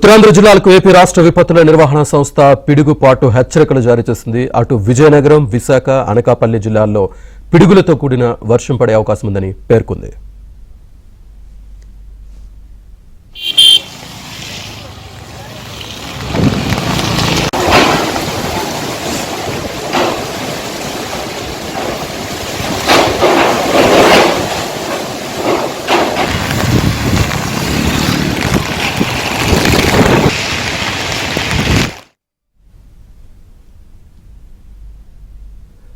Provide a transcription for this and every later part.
ఉత్తరాంధ్ర జిల్లాలకు ఏపీ రాష్ట్ర విపత్తుల నిర్వహణ సంస్థ పిడుగుపాటు హెచ్చరికలు జారీ చేసింది. అటు విజయనగరం, విశాఖ, అనకాపల్లి జిల్లాల్లో పిడుగులతో కూడిన వర్షం పడే అవకాశం ఉందని పేర్కొంది.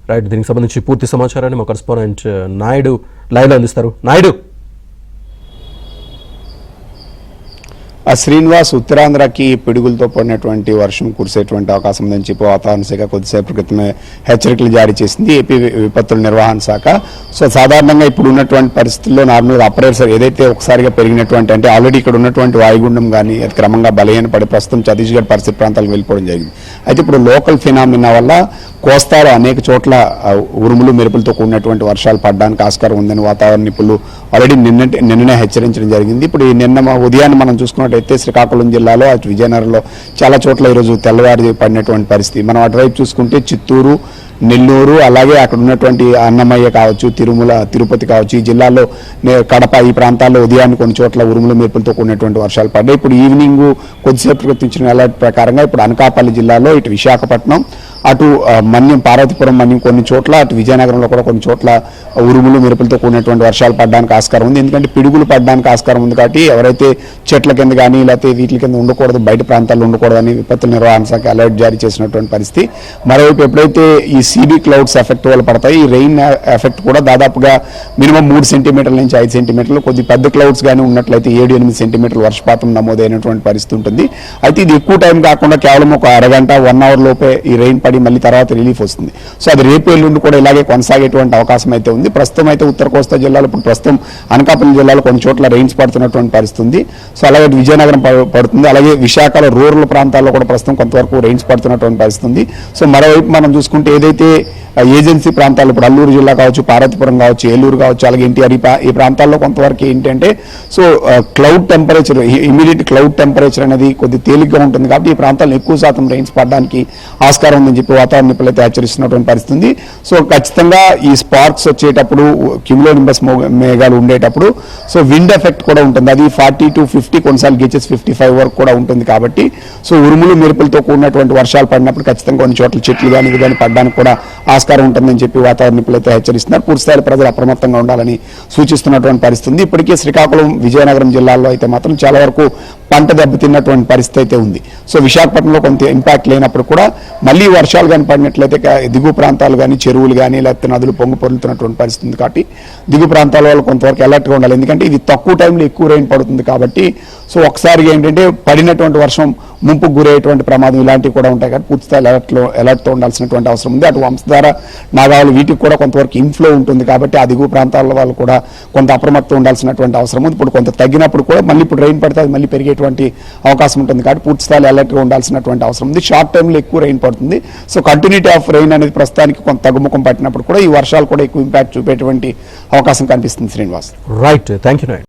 రైట్, దీనికి సంబంధించి పూర్తి సమాచారాన్ని మా కరెస్పాండెంట్ నాయుడు లైవ్లో అందిస్తారు. నాయుడు, శ్రీనివాస్, ఉత్తరాంధ్రకి పిడుగులతో పడినటువంటి వర్షం కురిసేటువంటి అవకాశం ఉందని చెప్పి వాతావరణ శాఖ కొద్దిసేపు క్రితమే హెచ్చరికలు జారీ చేసింది ఏపీ విపత్తుల నిర్వహణ శాఖ. సో సాధారణంగా ఇప్పుడు ఉన్నటువంటి పరిస్థితుల్లో నార్మల్గా అప్రైసర్ ఏదైతే ఒకసారిగా పెరిగినటువంటి, అంటే ఆల్రెడీ ఇక్కడ ఉన్నటువంటి వాయుగుండం కానీ అది క్రమంగా బలహీనపడి ప్రస్తుతం ఛత్తీస్గఢ్ పరిస్థితి ప్రాంతాలకు వెళ్ళిపోవడం జరిగింది. అయితే ఇప్పుడు లోకల్ ఫినామినా వల్ల కోస్తాలో అనేక చోట్ల ఉరుములు మెరుపులతో కూడినటువంటి వర్షాలు పడడానికి ఆస్కారం ఉందని వాతావరణ నిపుణులు ఆల్రెడీ నిన్ననే హెచ్చరించడం జరిగింది. ఇప్పుడు నిన్న ఉదయాన్ని మనం చూసుకున్నట్టయితే శ్రీకాకుళం జిల్లాలో, అటు విజయనగరంలో చాలా చోట్ల ఈరోజు తెల్లవారి పడినటువంటి పరిస్థితి. మనం అటువైపు చూసుకుంటే చిత్తూరు, నెల్లూరు, అలాగే అక్కడ ఉన్నటువంటి అన్నమయ్య కావచ్చు, తిరుపతి కావచ్చు, ఈ జిల్లాల్లో కడప, ఈ ప్రాంతాల్లో ఉదయాన్ని కొన్ని చోట్ల ఉరుములు మెరుపులతో కూడినటువంటి వర్షాలు పడ్డాయి. ఇప్పుడు ఈవినింగ్ కొద్దిసేపు ఇచ్చిన అలర్ట్ ప్రకారంగా ఇప్పుడు అనకాపల్లి జిల్లాలో, ఇటు విశాఖపట్నం, అటు మన్యం, పార్వతీపురం మన్యం కొన్ని చోట్ల, అటు విజయనగరంలో కూడా కొన్ని చోట్ల ఉరుములు మెరుపులతో కూడినటువంటి వర్షాలు పడడానికి ఆస్కారం ఉంది. ఎందుకంటే పిడుగులు పడడానికి ఆస్కారం ఉంది కాబట్టి ఎవరైతే చెట్ల కింద కానీ లేకపోతే వీటి కింద ఉండకూడదు, బయట ప్రాంతాల్లో ఉండకూడదని విపత్తుల నిర్వహణ శాఖ అలర్ట్ జారీ చేసినటువంటి పరిస్థితి. మరోవైపు ఎప్పుడైతే ఈ CB క్లౌడ్స్ ఎఫెక్ట్ వల్ల పడతాయి, ఈ రెయిన్ ఎఫెక్ట్ కూడా దాదాపుగా మినిమం 3 సెంటీమీటర్ల నుంచి 5 సెంటీమీటర్లు, కొద్ది పెద్ద క్లౌడ్స్ కానీ ఉన్నట్లయితే 7-8 సెంటీమీటర్ల వర్షపాతం నమోదైనటువంటి పరిస్థితి ఉంటుంది. అయితే ఇది ఎక్కువ టైం కాకుండా కేవలం ఒక అరగంట 1 అవర్ లోపే ఈ రెయిన్ పడి మళ్ళీ తర్వాత రిలీఫ్ వస్తుంది. సో అది రేపు ఎల్లుండి కూడా ఇలాగే కొనసాగేటువంటి అవకాశం అయితే ఉంది. ప్రస్తుతం అయితే ఉత్తర కోస్తా జిల్లాలో, ఇప్పుడు ప్రస్తుతం అనకాపల్లి జిల్లాలో కొన్ని చోట్ల రెయిన్స్ పడుతున్నటువంటి పరిస్థితి ఉంది. సో అలాగే విజయనగరం పడుతుంది, అలాగే విశాఖలో రూరల్ ప్రాంతాల్లో కూడా ప్రస్తుతం కొంతవరకు రెయిన్స్ పడుతున్నటువంటి పరిస్థితి ఉంది. సో మరోవైపు మనం చూసుకుంటే ఏదైతే ఏజెన్సీ ప్రాంతాలు, ఇప్పుడు అల్లూరు జిల్లా కావచ్చు, పార్వతీపురం కావచ్చు, ఏలూరు కావచ్చు, అలాగే ఎన్టీఆర్, ఈ ప్రాంతాల్లో కొంతవరకు ఏంటంటే so cloud temperature, immediate cloud temperature అనేది కొద్ది తేలిగ్గా ఉంటుంది కాబట్టి ఈ ప్రాంతాల్లో ఎక్కువ శాతం రెయిన్స్ పడడానికి ఆస్కారం ఉందని చెప్పి వాతావరణ నిపుణులు అయితే హెచ్చరిస్తున్నటువంటి పరిస్థితి ఉంది. సో ఖచ్చితంగా ఈ స్పార్క్స్ వచ్చేటప్పుడు, క్యూములోనింబస్ మేఘాలు ఉండేటప్పుడు సో విండ్ ఎఫెక్ట్ కూడా ఉంటుంది. అది 40 to 50, కొన్నిసార్లు గెచెస్ 55 వరకు కూడా ఉంటుంది. కాబట్టి సో ఉరుములు మెరుపులతో కూడినటువంటి వర్షాలు పడినప్పుడు ఖచ్చితంగా కొన్ని చోట్ల చెట్లు కానీ ఇవి కానీ పడడానికి కూడా ఆస్కారం ఉంటుందని చెప్పి వాతావరణ నిపుణులు అయితే హెచ్చరిస్తున్నారు. పూర్తిస్థాయిలో ప్రజలు అప్రమత్తంగా ఉండాలని సూచిస్తున్నటువంటి పరిస్థితి ఉంది. ఇప్పటికే శ్రీకాకుళం, విజయనగరం జిల్లాల్లో అయితే మాత్రం చాలా వరకు పంట దెబ్బతిన్నటువంటి పరిస్థితి అయితే ఉంది. సో విశాఖపట్నంలో కొంత ఇంపాక్ట్ లేనప్పుడు కూడా మళ్ళీ వర్షాలు కానీ పడినట్లయితే దిగువ ప్రాంతాలు కానీ, చెరువులు కానీ, లేకపోతే నదులు పొంగు పొరులుతున్నటువంటి పరిస్థితి ఉంది. కాబట్టి దిగువ ప్రాంతాల వాళ్ళు కొంతవరకు అలర్ట్గా ఉండాలి. ఎందుకంటే ఇది తక్కువ టైంలో ఎక్కువ రెయిన్ పడుతుంది కాబట్టి సో ఒకసారిగా ఏంటంటే పడినటువంటి వర్షం ముంపుకు గురయ్యేటువంటి ప్రమాదం ఇలాంటివి కూడా ఉంటాయి. కాబట్టి పూర్తిస్థాయి అలర్ట్తో ఉండాల్సినటువంటి అవసరం ఉంది. అటు వంశధార, నాగావళి వీటికి కూడా కొంతవరకు ఇన్ఫ్లో ఉంటుంది కాబట్టి ఆ దిగువ ప్రాంతాల వాళ్ళు కూడా కొంత అప్రమత్తం ఉండాల్సినటువంటి అవసరం ఉంది. ఇప్పుడు కొంత తగ్గినప్పుడు కూడా మళ్ళీ ఇప్పుడు రెయిన్ పడితే అది మళ్ళీ పెరిగేటువంటి అవకాశం ఉంటుంది. కాబట్టి పూర్తిస్థాయిలో అలర్ట్గా ఉండాల్సినటువంటి అవసరం ఉంది. షార్ట్ టైంలో ఎక్కువ రెయిన్ పడుతుంది. సో కంటిన్యూటీ ఆఫ్ రెయిన్ అనేది ప్రస్తుతానికి కొంత తగ్గుముఖం పట్టినప్పుడు కూడా ఈ వర్షాలు కూడా ఎక్కువ ఇంపాక్ట్ చూపేటువంటి అవకాశం కనిపిస్తుంది. Srinivas, right, thank you.